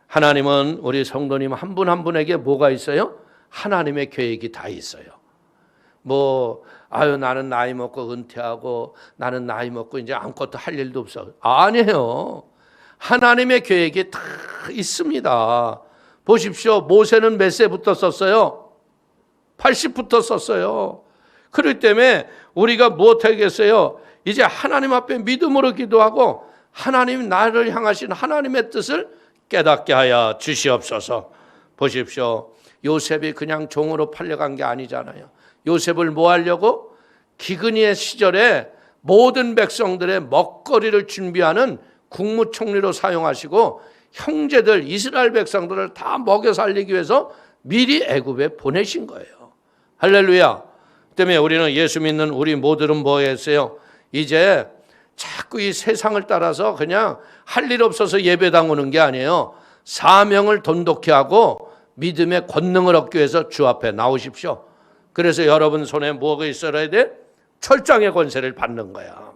[SPEAKER 2] 하나님은 우리 성도님 한 분 한 분에게 뭐가 있어요? 하나님의 계획이 다 있어요. 나는 나이 먹고 은퇴하고 나는 나이 먹고 이제 아무것도 할 일도 없어. 아니에요. 하나님의 계획이 다 있습니다. 보십시오. 모세는 몇 세부터 썼어요? 80부터 썼어요. 그렇기 때문에 우리가 무엇하겠어요? 이제 하나님 앞에 믿음으로 기도하고 하나님 나를 향하신 하나님의 뜻을 깨닫게 하여 주시옵소서. 보십시오. 요셉이 그냥 종으로 팔려간 게 아니잖아요. 요셉을 뭐 하려고? 기근의 시절에 모든 백성들의 먹거리를 준비하는 국무총리로 사용하시고 형제들 이스라엘 백성들을 다 먹여 살리기 위해서 미리 애굽에 보내신 거예요. 할렐루야. 때문에 우리는 예수 믿는 우리 모두는 뭐 했어요? 이제 자꾸 이 세상을 따라서 그냥 할 일 없어서 예배당 오는 게 아니에요. 사명을 돈독히 하고 믿음의 권능을 얻기 위해서 주 앞에 나오십시오. 그래서 여러분 손에 뭐가 있어야 돼? 철장의 권세를 받는 거야.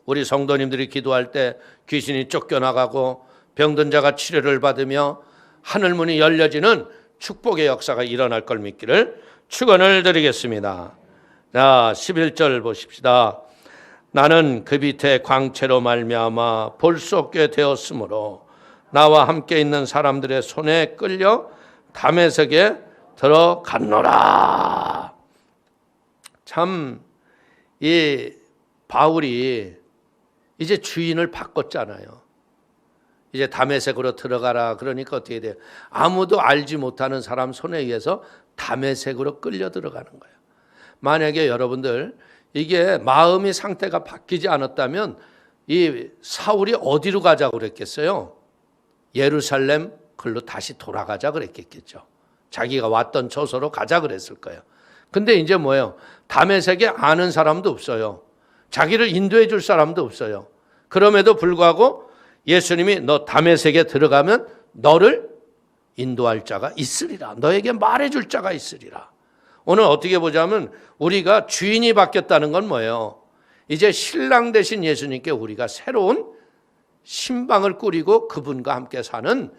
[SPEAKER 2] 우리 성도님들이 기도할 때 귀신이 쫓겨나가고 병든 자가 치료를 받으며 하늘문이 열려지는 축복의 역사가 일어날 걸 믿기를 축원을 드리겠습니다. 자, 11절 보십시다. 나는 그 밑에 광채로 말미암아 볼 수 없게 되었으므로 나와 함께 있는 사람들의 손에 끌려 다메섹에 들어갔노라. 참 이 바울이 이제 주인을 바꿨잖아요. 이제 다메섹으로 들어가라. 그러니까 어떻게 돼요? 아무도 알지 못하는 사람 손에 의해서 다메섹으로 끌려 들어가는 거예요. 만약에 여러분들 이게 마음의 상태가 바뀌지 않았다면 이 사울이 어디로 가자고 그랬겠어요? 예루살렘 글로 다시 돌아가자 그랬겠죠. 자기가 왔던 처소로 가자 그랬을 거예요. 근데 이제 뭐예요? 다메섹에 아는 사람도 없어요. 자기를 인도해 줄 사람도 없어요. 그럼에도 불구하고 예수님이 너 다메섹에 들어가면 너를 인도할 자가 있으리라. 너에게 말해줄 자가 있으리라. 오늘 어떻게 보자면 우리가 주인이 바뀌었다는 건 뭐예요? 이제 신랑 되신 예수님께 우리가 새로운 신방을 꾸리고 그분과 함께 사는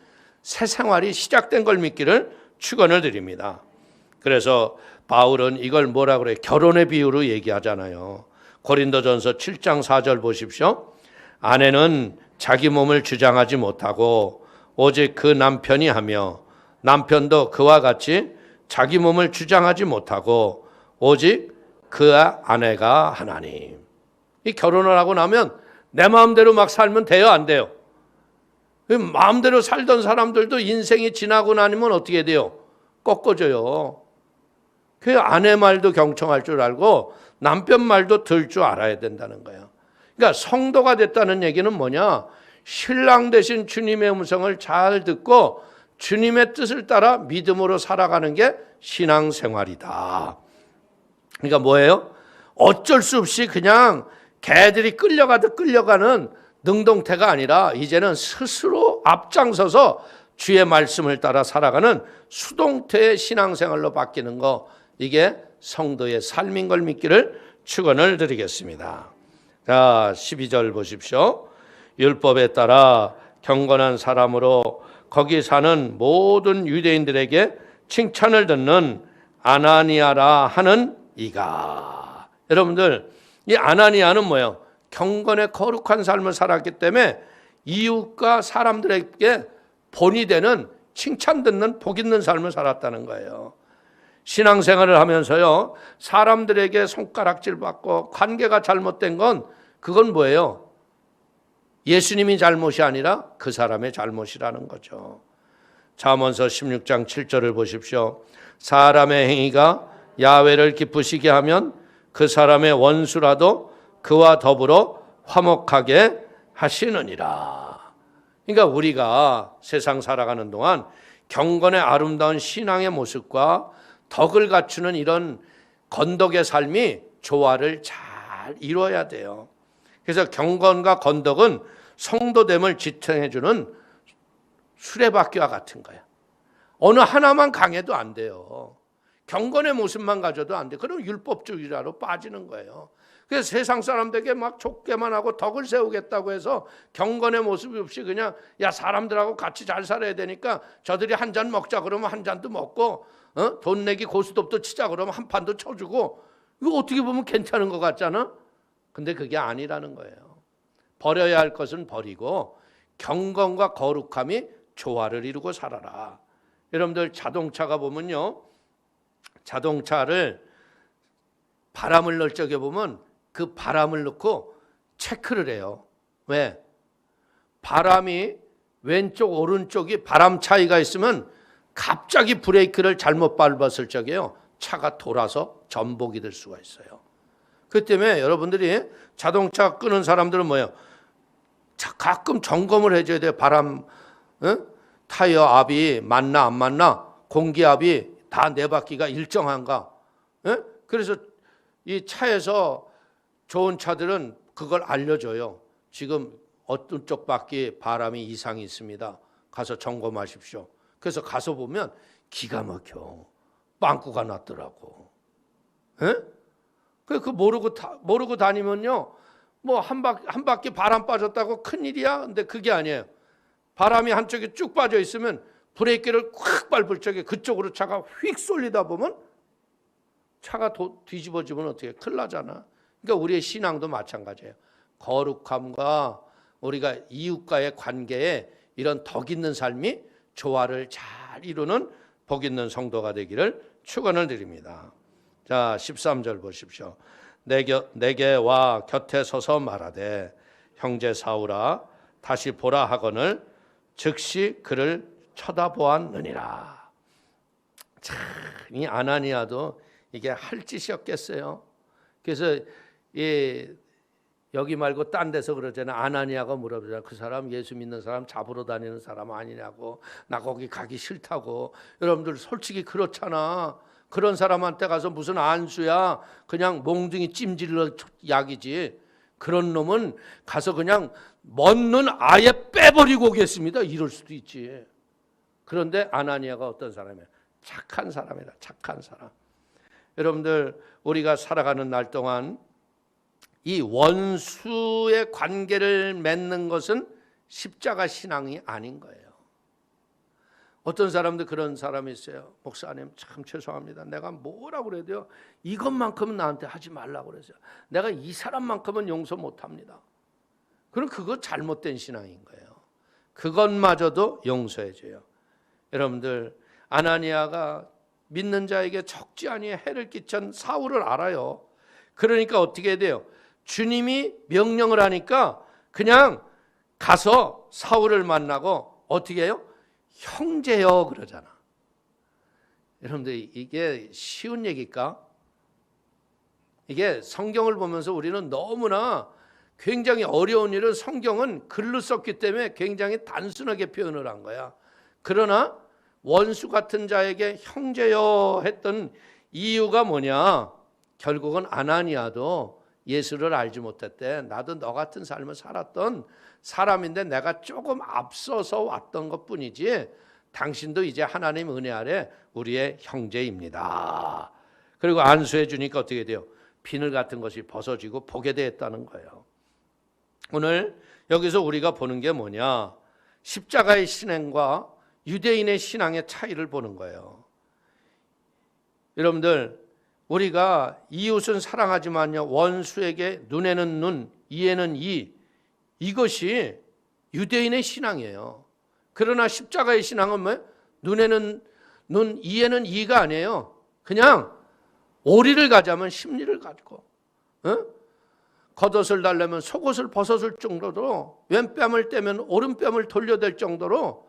[SPEAKER 2] 새 생활이 시작된 걸 믿기를 축원을 드립니다. 그래서 바울은 이걸 뭐라 그래요? 결혼의 비유로 얘기하잖아요. 고린도전서 7장 4절 보십시오. 아내는 자기 몸을 주장하지 못하고 오직 그 남편이 하며 남편도 그와 같이 자기 몸을 주장하지 못하고 오직 그 아내가 하나니. 이 결혼을 하고 나면 내 마음대로 막 살면 돼요, 안 돼요? 마음대로 살던 사람들도 인생이 지나고 나면 어떻게 돼요? 꺾어져요. 그 아내 말도 경청할 줄 알고 남편 말도 들 줄 알아야 된다는 거예요. 그러니까 성도가 됐다는 얘기는 뭐냐? 신랑 되신 주님의 음성을 잘 듣고 주님의 뜻을 따라 믿음으로 살아가는 게 신앙생활이다. 그러니까 뭐예요? 어쩔 수 없이 그냥 개들이 끌려가듯 끌려가는 능동태가 아니라 이제는 스스로 앞장서서 주의 말씀을 따라 살아가는 수동태의 신앙생활로 바뀌는 거, 이게 성도의 삶인 걸 믿기를 축원을 드리겠습니다. 자, 12절 보십시오. 율법에 따라 경건한 사람으로 거기 사는 모든 유대인들에게 칭찬을 듣는 아나니아라 하는 이가. 여러분들, 이 아나니아는 뭐예요? 경건의 거룩한 삶을 살았기 때문에 이웃과 사람들에게 본이 되는 칭찬 듣는 복 있는 삶을 살았다는 거예요. 신앙생활을 하면서요, 사람들에게 손가락질 받고 관계가 잘못된 건 그건 뭐예요? 예수님이 잘못이 아니라 그 사람의 잘못이라는 거죠. 잠언서 16장 7절을 보십시오. 사람의 행위가 야훼를 기쁘시게 하면 그 사람의 원수라도 그와 더불어 화목하게 하시느니라. 그러니까 우리가 세상 살아가는 동안 경건의 아름다운 신앙의 모습과 덕을 갖추는 이런 건덕의 삶이 조화를 잘 이루어야 돼요. 그래서 경건과 건덕은 성도됨을 지탱해주는 수레바퀴와 같은 거야. 어느 하나만 강해도 안 돼요. 경건의 모습만 가져도 안 돼. 그럼 율법주의자로 빠지는 거예요. 그래서 세상 사람들에게 막 좁게만 하고 덕을 세우겠다고 해서 경건의 모습이 없이 그냥 야 사람들하고 같이 잘 살아야 되니까 저들이 한 잔 먹자 그러면 한 잔도 먹고 돈 내기 고스톱도 치자 그러면 한 판도 쳐주고 이거 어떻게 보면 괜찮은 것 같잖아. 근데 그게 아니라는 거예요. 버려야 할 것은 버리고 경건과 거룩함이 조화를 이루고 살아라. 여러분들 자동차가 보면요. 자동차를 바람을 넣을 적에 보면 그 바람을 넣고 체크를 해요. 왜? 바람이 왼쪽 오른쪽이 바람 차이가 있으면 갑자기 브레이크를 잘못 밟았을 적에요. 차가 돌아서 전복이 될 수가 있어요. 그 때문에 여러분들이 자동차 끄는 사람들은 뭐예요? 가끔 점검을 해줘야 돼요. 바람, 타이어 압이 맞나 안 맞나, 공기압이 다 네 바퀴가 일정한가. 그래서 이 차에서 좋은 차들은 그걸 알려줘요. 지금 어떤 쪽 바퀴 바람이 이상이 있습니다. 가서 점검하십시오. 그래서 가서 보면 기가 막혀. 빵꾸가 났더라고. 그 모르고 다니면요. 뭐 한 바퀴 바람 빠졌다고 큰일이야. 근데 그게 아니에요. 바람이 한쪽에 쭉 빠져 있으면 브레이크를 콱 밟을 적에 그쪽으로 차가 휙 쏠리다 보면 차가 뒤집어지면 어떻게 큰일 나잖아. 그러니까 우리의 신앙도 마찬가지예요. 거룩함과 우리가 이웃과의 관계에 이런 덕 있는 삶이 조화를 잘 이루는 복 있는 성도가 되기를 축원을 드립니다. 자, 13절 보십시오. 내게 와 곁에 서서 말하되 형제 사울아 다시 보라 하거늘 즉시 그를 쳐다보았느니라. 참, 이 아나니아도 이게 할 짓이었겠어요. 그래서 여기 말고 딴 데서 그러잖아요. 아나니아가 물어보잖아요. 그 사람 예수 믿는 사람 잡으러 다니는 사람 아니냐고. 나 거기 가기 싫다고. 여러분들 솔직히 그렇잖아. 그런 사람한테 가서 무슨 안수야. 그냥 몽둥이 찜질러 약이지. 그런 놈은 가서 그냥 먼 눈 아예 빼버리고 오겠습니다. 이럴 수도 있지. 그런데 아나니아가 어떤 사람이에요? 착한 사람이다. 착한 사람. 여러분들 우리가 살아가는 날 동안 이 원수의 관계를 맺는 것은 십자가 신앙이 아닌 거예요. 어떤 사람들 그런 사람이 있어요. 목사님 참 죄송합니다. 내가 뭐라고 그래도요. 이것만큼은 나한테 하지 말라고 그랬어요. 내가 이 사람만큼은 용서 못합니다. 그럼 그거 잘못된 신앙인 거예요. 그것마저도 용서해줘요. 여러분들 아나니아가 믿는 자에게 적지 아니 해를 끼친 사울을 알아요. 그러니까 어떻게 해야 돼요? 주님이 명령을 하니까 그냥 가서 사울을 만나고 어떻게 해요? 형제여 그러잖아. 여러분들 이게 쉬운 얘기일까? 이게 성경을 보면서 우리는 너무나 굉장히 어려운 일을 성경은 글로 썼기 때문에 굉장히 단순하게 표현을 한 거야. 그러나 원수 같은 자에게 형제여 했던 이유가 뭐냐? 결국은 아나니아도 예수를 알지 못했대. 나도 너 같은 삶을 살았던 사람인데 내가 조금 앞서서 왔던 것뿐이지 당신도 이제 하나님 은혜 아래 우리의 형제입니다. 그리고 안수해 주니까 어떻게 돼요? 비늘 같은 것이 벗어지고 보게 되었다는 거예요. 오늘 여기서 우리가 보는 게 뭐냐? 십자가의 신행과 유대인의 신앙의 차이를 보는 거예요. 여러분들, 우리가 이웃은 사랑하지만요, 원수에게 눈에는 눈, 이에는 이, 이것이 유대인의 신앙이에요. 그러나 십자가의 신앙은 뭐예요? 눈에는 눈, 이에는 이가 아니에요. 그냥 오리를 가자면 심리를 가지고, 겉옷을 달려면 속옷을 벗었을 정도로, 왼뺨을 떼면 오른뺨을 돌려댈 정도로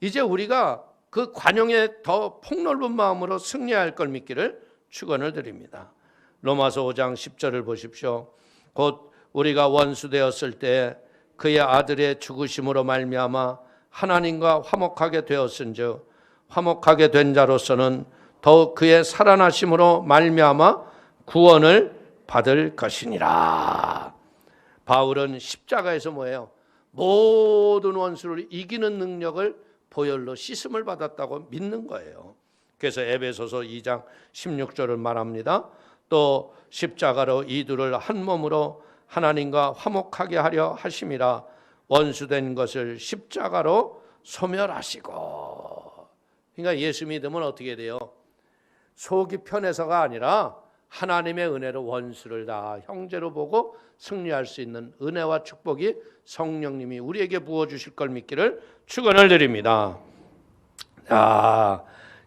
[SPEAKER 2] 이제 우리가 그 관용에 더 폭넓은 마음으로 승리할 걸 믿기를 축원을 드립니다. 로마서 5장 10절을 보십시오. 곧 우리가 원수되었을 때 그의 아들의 죽으심으로 말미암아 하나님과 화목하게 되었은즉 화목하게 된 자로서는 더욱 그의 살아나심으로 말미암아 구원을 받을 것이니라. 바울은 십자가에서 뭐예요? 모든 원수를 이기는 능력을 보혈로 씻음을 받았다고 믿는 거예요. 그래서 에베소서 2장 16절을 말합니다. 또 십자가로 이들을 한 몸으로 하나님과 화목하게 하려 하심이라. 원수된 것을 십자가로 소멸하시고. 그러니까 예수 믿으면 어떻게 돼요? 속이 편해서가 아니라 하나님의 은혜로 원수를 다 형제로 보고 승리할 수 있는 은혜와 축복이 성령님이 우리에게 부어주실 걸 믿기를 축원을 드립니다.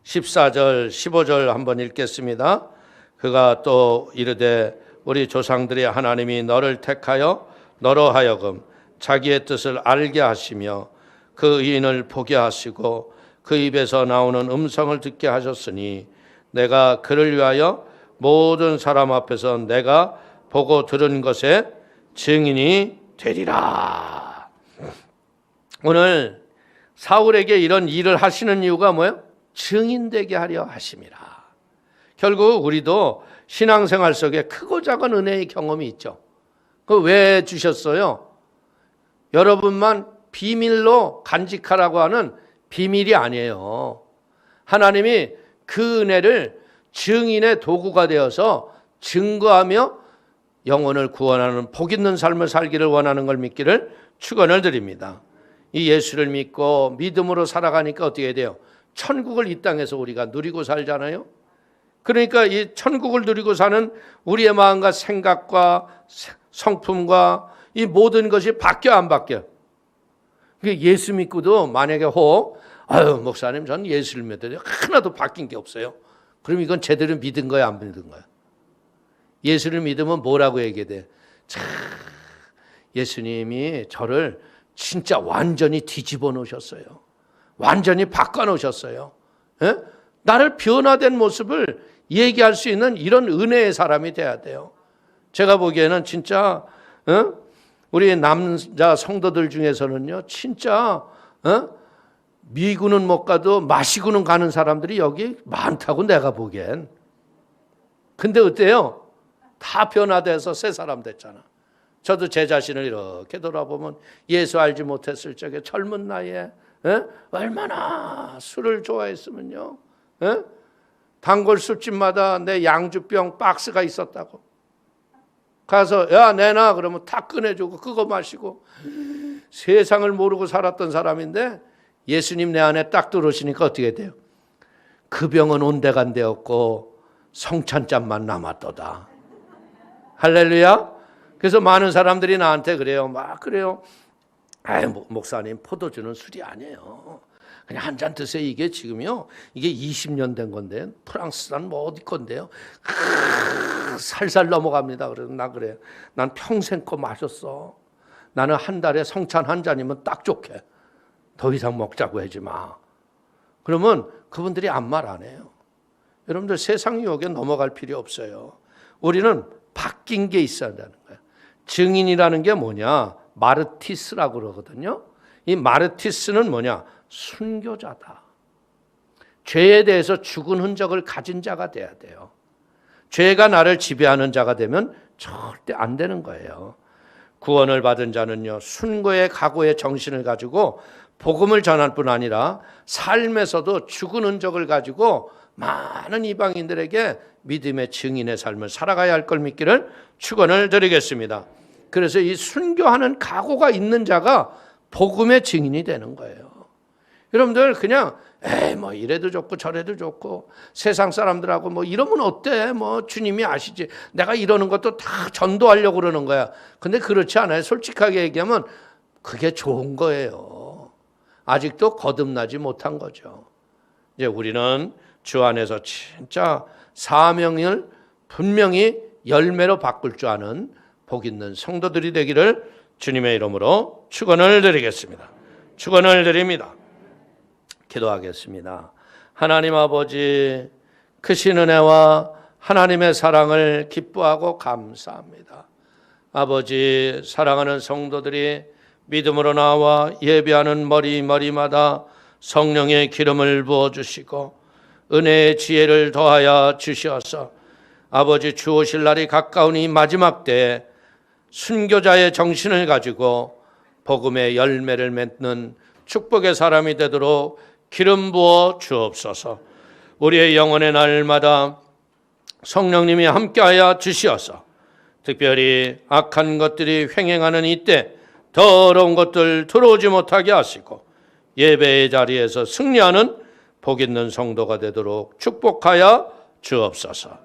[SPEAKER 2] 14절 15절 한번 읽겠습니다. 그가 또 이르되 우리 조상들의 하나님이 너를 택하여 너로 하여금 자기의 뜻을 알게 하시며 그 의인을 보게 하시고 그 입에서 나오는 음성을 듣게 하셨으니 내가 그를 위하여 모든 사람 앞에서 내가 보고 들은 것에 증인이 되리라. 오늘 사울에게 이런 일을 하시는 이유가 뭐예요? 증인되게 하려 하심이라. 결국 우리도 신앙생활 속에 크고 작은 은혜의 경험이 있죠. 그 왜 주셨어요? 여러분만 비밀로 간직하라고 하는 비밀이 아니에요. 하나님이 그 은혜를 증인의 도구가 되어서 증거하며 영혼을 구원하는 복 있는 삶을 살기를 원하는 걸 믿기를 축원을 드립니다. 이 예수를 믿고 믿음으로 살아가니까 어떻게 돼요? 천국을 이 땅에서 우리가 누리고 살잖아요. 그러니까 이 천국을 누리고 사는 우리의 마음과 생각과 성품과 이 모든 것이 바뀌어 안 바뀌어? 예수 믿고도 만약에 목사님 전 예수를 믿어요. 하나도 바뀐 게 없어요. 그럼 이건 제대로 믿은 거야 안 믿은 거야? 예수를 믿으면 뭐라고 얘기해야 돼? 예수님이 저를 진짜 완전히 뒤집어 놓으셨어요. 완전히 바꿔 놓으셨어요. 나를 변화된 모습을 얘기할 수 있는 이런 은혜의 사람이 돼야 돼요. 제가 보기에는 진짜 우리 남자 성도들 중에서는요, 진짜 미군은 못 가도 마시고는 가는 사람들이 여기 많다고 내가 보기엔. 근데 어때요? 다 변화돼서 새 사람 됐잖아. 저도 제 자신을 이렇게 돌아보면 예수 알지 못했을 적에 젊은 나이에 얼마나 술을 좋아했으면요. 단골 술집마다 내 양주병 박스가 있었다고. 가서 야 내놔 그러면 다 꺼내주고 그거 마시고 세상을 모르고 살았던 사람인데 예수님 내 안에 딱 들어오시니까 어떻게 돼요? 그 병은 온데간데 없고 성찬잔만 남았도다. 할렐루야. 그래서 많은 사람들이 나한테 그래요. 막 그래요. 목사님 포도주는 술이 아니에요. 그냥 한 잔 드세요. 이게 지금요. 이게 20년 된 건데 프랑스산 뭐 어디 건데요. 살살 넘어갑니다. 그래서 나 그래요. 난 평생 거 마셨어. 나는 한 달에 성찬 한 잔이면 딱 좋게. 더 이상 먹자고 하지 마. 그러면 그분들이 아무 말 안 해요. 여러분들 세상 유혹에 넘어갈 필요 없어요. 우리는 바뀐 게 있어야 되는 거예요. 증인이라는 게 뭐냐? 마르티스라고 그러거든요. 이 마르티스는 뭐냐? 순교자다. 죄에 대해서 죽은 흔적을 가진 자가 돼야 돼요. 죄가 나를 지배하는 자가 되면 절대 안 되는 거예요. 구원을 받은 자는요, 순고의 각오의 정신을 가지고 복음을 전할 뿐 아니라 삶에서도 죽은 흔적을 가지고 많은 이방인들에게 믿음의 증인의 삶을 살아가야 할 걸 믿기를 축원을 드리겠습니다. 그래서 이 순교하는 각오가 있는 자가 복음의 증인이 되는 거예요. 여러분들 그냥 뭐 이래도 좋고 저래도 좋고 세상 사람들하고 뭐 이러면 어때? 뭐 주님이 아시지. 내가 이러는 것도 다 전도하려고 그러는 거야. 근데 그렇지 않아요. 솔직하게 얘기하면 그게 좋은 거예요. 아직도 거듭나지 못한 거죠. 이제 우리는 주 안에서 진짜 사명을 분명히 열매로 바꿀 줄 아는 복 있는 성도들이 되기를 주님의 이름으로 축원을 드리겠습니다. 축원을 드립니다. 기도하겠습니다. 하나님 아버지, 크신 은혜와 하나님의 사랑을 기뻐하고 감사합니다. 아버지, 사랑하는 성도들이 믿음으로 나와 예배하는 머리마다 성령의 기름을 부어주시고 은혜의 지혜를 더하여 주시어서 아버지 주 오실 날이 가까운 이 마지막 때에 순교자의 정신을 가지고 복음의 열매를 맺는 축복의 사람이 되도록 기름 부어 주옵소서. 우리의 영혼의 날마다 성령님이 함께하여 주시어서 특별히 악한 것들이 횡행하는 이때 더러운 것들 들어오지 못하게 하시고 예배의 자리에서 승리하는 복 있는 성도가 되도록 축복하여 주옵소서.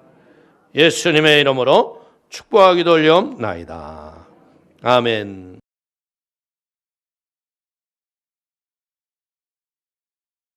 [SPEAKER 2] 예수님의 이름으로 축복하기도 올려옵나이다. 아멘.